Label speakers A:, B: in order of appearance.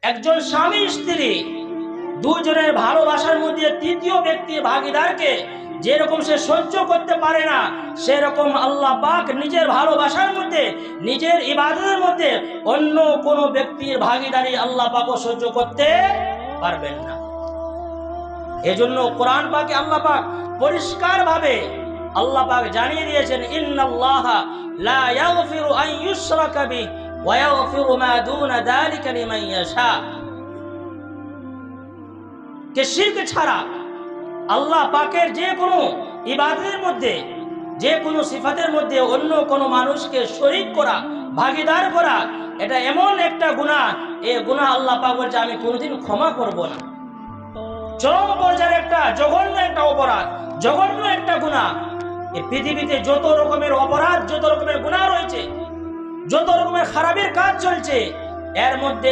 A: একজন স্বামী স্ত্রী দুজনের ভালোবাসার মধ্যে তৃতীয় ব্যক্তির ভাগীদারকে যেরকম সে সহ্য করতে পারে না, সেরকম আল্লাহ পাক নিজের ভালোবাসার মধ্যে, নিজের ইবাদতের মধ্যে অন্য কোন ব্যক্তির ভাগীদারি আল্লাহ পাকও সহ্য করতে পারবেন না। এজন্য কোরআন পাকে আল্লাহ পাক পরিষ্কার ভাবে আল্লাহ পাক জানিয়ে দিয়েছেন, ইন্নাল্লাহা লা ইয়াগফিরু আন ইউশরাকা বিহি ওয়া ইয়াগফিরু মা দুনা যালিকা লিমান ইয়াশা। কে শিরক ছাড়া আল্লাহ পাকের যে কোনো ইবাদতের মধ্যে, যে কোনো সিফাতের মধ্যে অন্য কোনো মানুষকে শরীক করা, ভাগীদার করা, এটা এমন একটা গুনাহ, এই গুনাহ আল্লাহ পাক বলছে আমি কোনোদিন ক্ষমা করব না। চরম পর্যায়ের একটা জঘন্য একটা অপরাধ, জঘন্য একটা গুনাহ। এই পৃথিবীতে যত রকমের অপরাধ, যত রকমের গুনাহ রয়েছে, যত রকমের খারাপের কাজ চলছে, এর মধ্যে